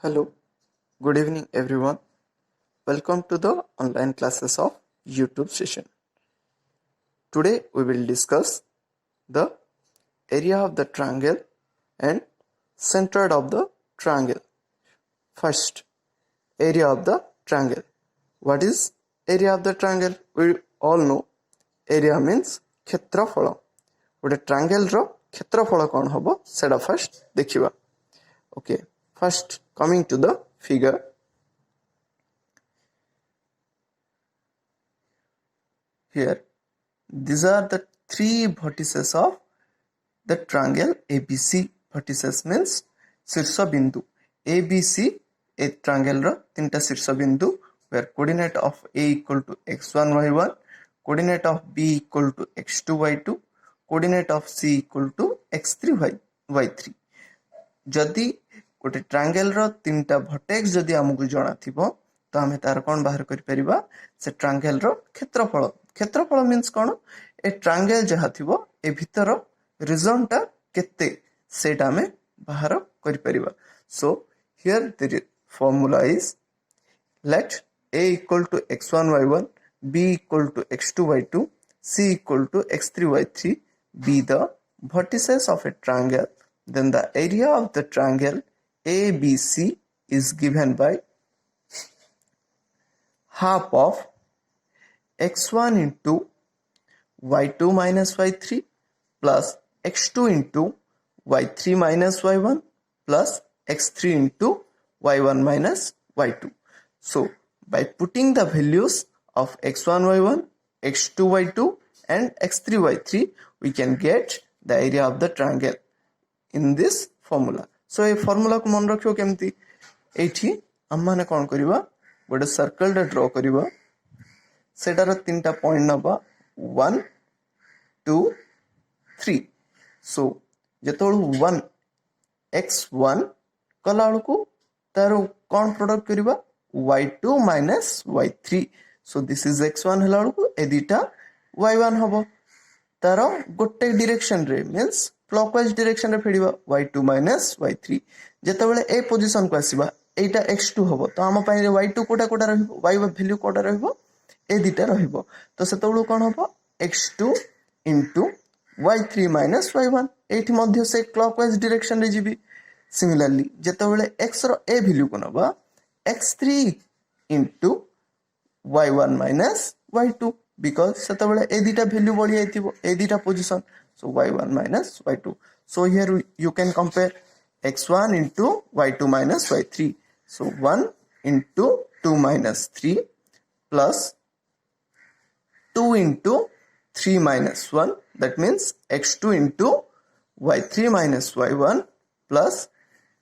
Hello, good evening everyone. Welcome to the online classes of YouTube session. Today we will discuss the area of the triangle and center of the triangle. First, area of the triangle. What is area of the triangle? We all know area means କ୍ଷେତ୍ରଫଳ. ଗୋଟେ triangle ର କ୍ଷେତ୍ରଫଳ କ'ଣ ହବ ସେଟା first ଦେଖିବା. Okay, first coming to the figure. Here, these are the three vertices of the triangle ABC. Vertices means ଶୀର୍ଷ ବିନ୍ଦୁ. ABC a triangle ର ତିନିଟା ଶୀର୍ଷ ବିନ୍ଦୁ where coordinate of A equal to x1 y1, coordinate of B equal to x2 y2, coordinate of C equal to x3 y3. जदि गोटे triangle रो तीनटा vertex जदि हमकु जणा थिबो तो हमें तार कोन बाहर करि परिबा से ट्रायंगल रो क्षेत्रफल. क्षेत्रफल मींस कोन ए ट्रायंगल जहा थिबो ए भीतर रीजन टा केते सेटा हमें बाहर करि परिबा. So here the formula is let A equal to x1 y1, B equal to x2 y2, C equal to x3 y3 be the vertices of a triangle. Then the area of the triangle ABC is given by half of x1 into y2 minus y3 plus x2 into y3 minus y1 plus x3 into y1 minus y2. So by putting the values of x1 y1, x2 y2 and x3 y3 we can get the area of the triangle in this formula. So a formula को मन रखियो केमती एठी हम माने कोन करिवा गोटे circle रे draw करिवा सेटार तीनटा पॉइंट नबा 1 2 3. सो जेतोळ 1 x1 कलाळ को तार कोन product करिवा y2 minus y3. So this is x1 हला को ए दिटा y1 हबो तार गोटे डायरेक्शन रे मींस क्लॉकवाइज डायरेक्शन रे फेडिबा y2 minus y3. जेतेबेले ए पोजीशन को आसीबा एटा x2 हबो तो हम पाइले y2 कोटा कोटा रहइबो y वैल्यू कोटा रहइबो ए दिटा रहइबो तो सेतेबेलु कोन हबो x2 into y3 minus y1. एठी मध्ये से क्लॉकवाइज डायरेक्शन रे जिबी. सिमिलरली जेतेबेले x रो ए वैल्यू को नबा x3 into y1 minus y2 because सेतेबेले ए दिटा वैल्यू बढ़ी जाइतिबो ए दिटा position. So y1 minus y2. So here you can compare x1 into y2 minus y3. So 1 into 2 minus 3 plus 2 into 3 minus 1. That means x2 into y3 minus y1 plus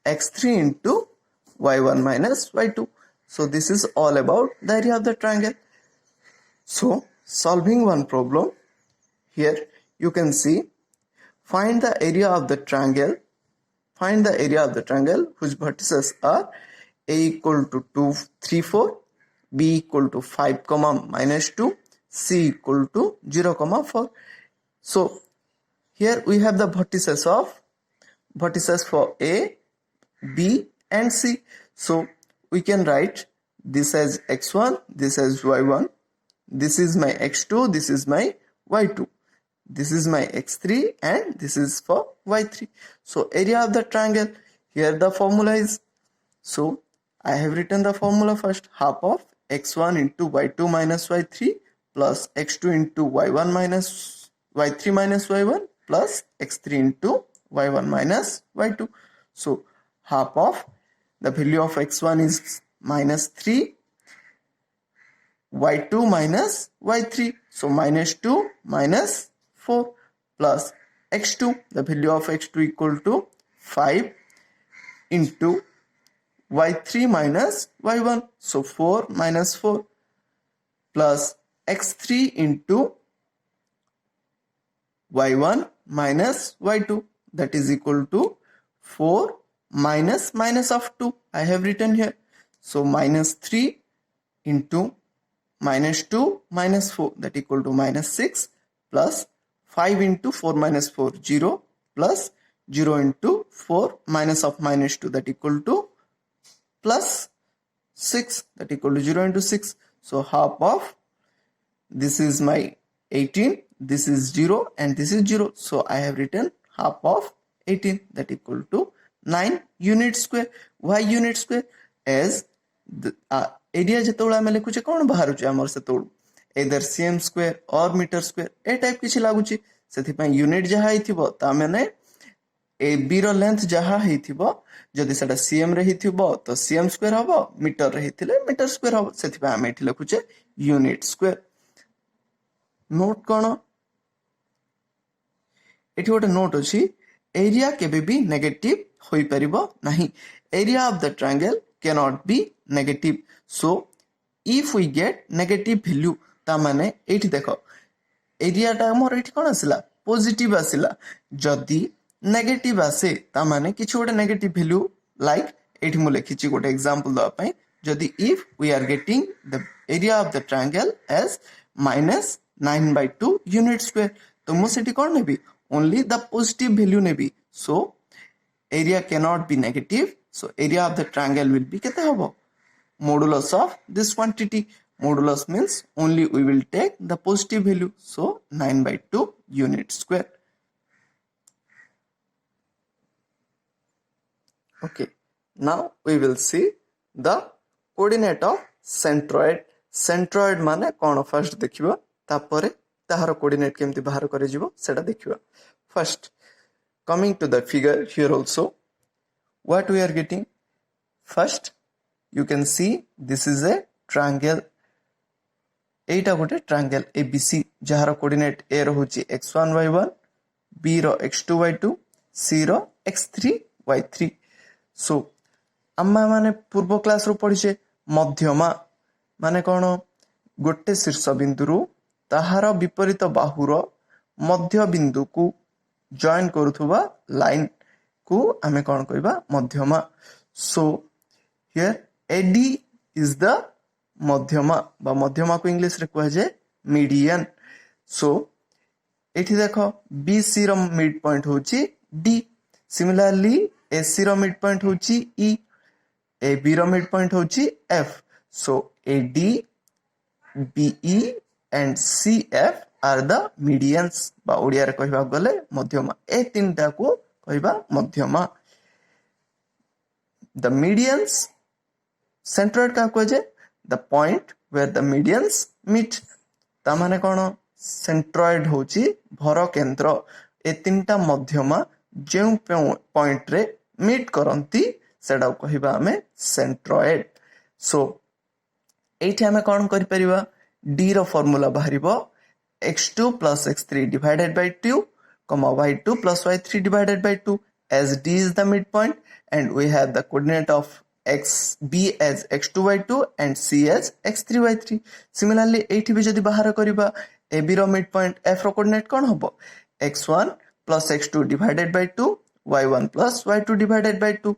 x3 into y1 minus y2. So this is all about the area of the triangle. So solving one problem, here you can see find the area of the triangle. Find the area of the triangle whose vertices are A equal to 2 3 4, B equal to 5 comma minus 2, C equal to 0 comma 4. So here we have the vertices for A, B and C. So we can write this as x1, this as y1, this is my x2, this is my y2, this is my x3 and this is for y3. So area of the triangle, here the formula is, so I have written the formula first, half of x1 into y2 minus y3 plus x2 into y1 minus y3 minus y1 plus x3 into y1 minus y2. So half of the value of x1 is minus 3, y2 minus y3. So minus 2 minus 4 plus x2, the value of x2 equal to 5 into y3 minus y1. So 4 minus 4 plus x3 into y1 minus y2, that is equal to 4 minus minus of 2 I have written here. So minus 3 into minus 2 minus 4, that equal to minus 6 plus 5 into 4 minus 4 0 plus 0 into 4 minus of minus 2, that equal to plus 6, that equal to 0 into 6. So half of this is my 18, this is 0 and this is 0. So I have written half of 18, that equal to 9 unit square. Why unit square? As the area ଯେତେବେଳେ ଆମେ ଲେଖୁଛେ କ'ଣ ବାହାରୁଛି ଆମର ସେତେବେଳୁ either cm square or meter square A type କିଛି ଲାଗୁଛି, ସେଥିପାଇଁ unit ଯାହା ହେଇଥିବ ତା ମାନେ ए बी ର ଲେନ୍ଥ ଯାହା ହେଇଥିବ ଯଦି ସେଟା cm ରେ ହେଇଥିବ ତ cm ସ୍କ୍ୱାର ହବ, ମିଟର ରେ ହେଇଥିଲେ ମିଟର ସ୍କ୍ୱାର ହବ, ସେଥିପାଇଁ ଆମେ ଏଠି ଲେଖୁଛେ ୟୁନିଟ୍ ସ୍କ୍ୱାର। ନୋଟ କ'ଣ? ଏଠି ଗୋଟେ ନୋଟ ଅଛି, ଏରିଆ କେବେ ବି ନେଗେଟିଭ ହୋଇପାରିବ ନାହିଁ। Area of the triangle cannot be negative. So if we get negative value ତା ମାନେ ଏଇଠି ଦେଖ ଏରିଆଟା ଆମର ଏଠି କ'ଣ ଆସିଲା? ପଜିଟିଭ ଆସିଲା। ଯଦି ନେଗେଟିଭ ଆସେ ତା ମାନେ କିଛି ଗୋଟେ ନେଗେଟିଭ ଭ୍ୟାଲୁ, ଲାଇକ୍ ଏଇଠି ମୁଁ ଲେଖିଛି ଗୋଟେ ଏକ୍ସାମ୍ପଲ ଦେବା ପାଇଁ, ଯଦି if we are getting the area of the triangle as -9/2 unit square, तो ମୁଁ ସେଠି କ'ଣ ନେବି? ओनली द पॉजिटिव वैल्यू नेबी। So area cannot be negative, so area of the triangle will be केते हबो? Modulus of this quantity. Modulus means only we will take the positive value, so 9/2 unit square. Okay, now we will see the coordinate of centroid. Centroid माने कौन? First देखिबा, तापरे ताहार coordinate केमती बाहर करे जिवो सेटा देखिबा। First coming to the figure here also, what we are getting? First you can see this is a triangle. एटा गोटे ट्रायंगल एबीसी जहार कोऑर्डिनेट ए रहुची x1 y1, b रो x2 y2, c रो x3 y3। सो अम्मा माने पूर्व क्लास रो पढिछे मध्यमा माने कोन? गोटे शीर्ष बिंदु रु ताहार विपरीत बाहुर मध्य बिंदु को जॉइन करूथुबा लाइन को आमे कोन कहबा? मध्यमा। So here AD is the मध्यमा बा मध्यमा को इंग्लिश रे कहै जे मीडियन। सो एठी देखो BC रो मिड पॉइंट होची D, सिमिलरली AC रो मिड पॉइंट होची E, AB रो मिड पॉइंट होची F। So AD, BE and CF are the medians बा ओडिया रे कहबा गले मध्यमा। ए तीनटा को कहबा मध्यमा। द मीडियंस सेंट्रोइड का कहै जे the point where the medians meet, ता माने कोन? सेंट्रोइड होची भर केंद्र। ए तीनटा मध्यमा जे पॉइंट रे मीट करंती सेडा कहबा हमें सेंट्रोइड। सो एठी हमें कोन करि परिबा? d row formula बाहरिबो x2 plus x3 divided by 2, y2 plus y3 divided by 2, as d is the midpoint and we have the coordinate of b as x2 y2 and c as x3 y3. Similarly एठी भी जदि बाहर करिबा ab रो mid point f रो coordinate कोन हबो? x1 plus x2 divided by 2, y1 plus y2 divided by 2,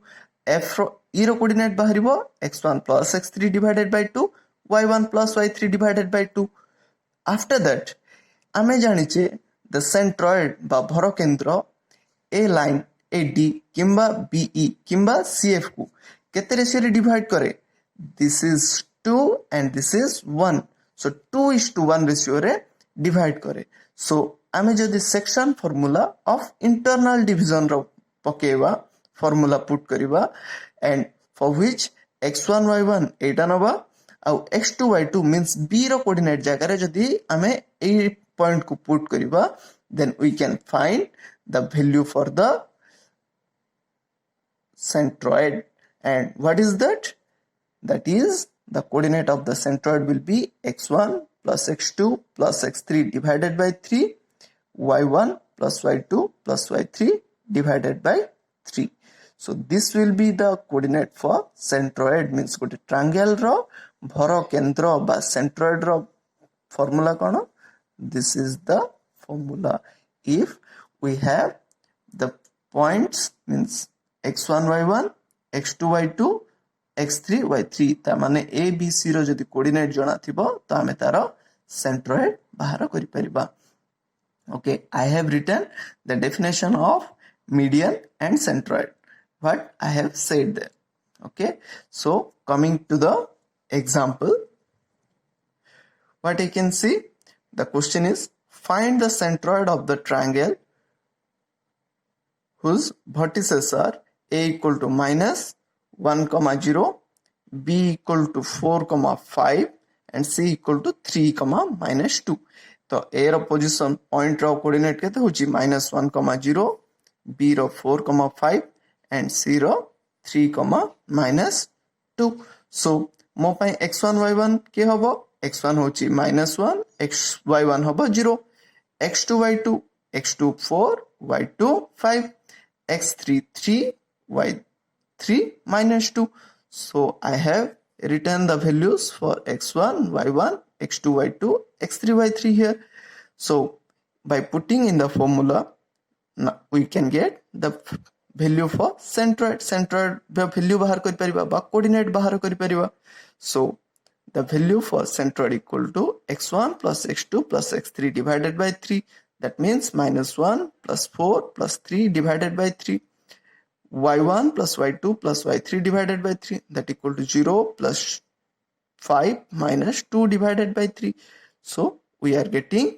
f रो e रो coordinate बाहरिबो x1 plus x3 divided by 2, y1 plus y3 divided by 2. After that आमे जानिचे द सेंट्रोइड बा भर केंद्र ए line AD किंबा BE किंबा CF को केते रेशियो रे डिवाइड करे? This is 2 and this is 1, so 2:1 ratio रे डिवाइड करे। सो आमे जदि section formula of internal division रो पकेवा फार्मूला पुट करिवा and for which x1 y1 एटा नबा आउ x2 y2 मींस b रो कोऑर्डिनेट जगह रे जदि आमे ए पॉइंट को पुट करिवा then we can find the value for the centroid. And what is that? That is the coordinate of the centroid will be x1 plus x2 plus x3 divided by 3, y1 plus y2 plus y3 divided by 3. So this will be the coordinate for centroid, means gote triangle ro भर केंद्र बा centroid ro formula cone? This is the formula. If we have the points means x1 y1, x2 y2, x3 y3, ता माने a b c रो जदि coordinate जणा थिबो तो हमें तारो सेंट्रोइड बाहर करि परिबा। Okay, I have written the definition of median and centroid, what I have said there. Okay, so coming to the example, what I can see, the question is find the centroid of the triangle whose vertices are a equal to minus 1 comma 0, b equal to 4 comma 5 and c equal to 3 comma minus 2. तो a रो position point रो coordinate केते होची minus 1 comma 0, b row 4 comma 5 and c row 3 comma minus 2. So मो पाई x1 y1 के हबो, x1 होची minus 1, y1 हबो 0, x2 y2, x2 4, y2 5, x3 3, y3 minus 2. So I have written the values for x1 y1, x2 y2, x3 y3 here. So by putting in the formula, now we can get the value for centroid. Centroid value bahar kari pariba ba coordinate bahar kari pariba. So the value for centroid equal to x1 plus x2 plus x3 divided by 3. That means minus 1 plus 4 plus 3 divided by 3. y1 plus y2 plus y3 divided by 3, that equal to 0 plus 5 minus 2 divided by 3. So we are getting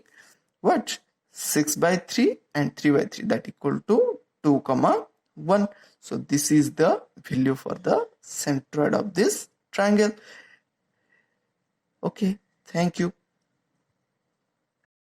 what? 6 by 3 and 3 by 3, that equal to 2 comma 1. So this is the value for the centroid of this triangle. Okay, thank you.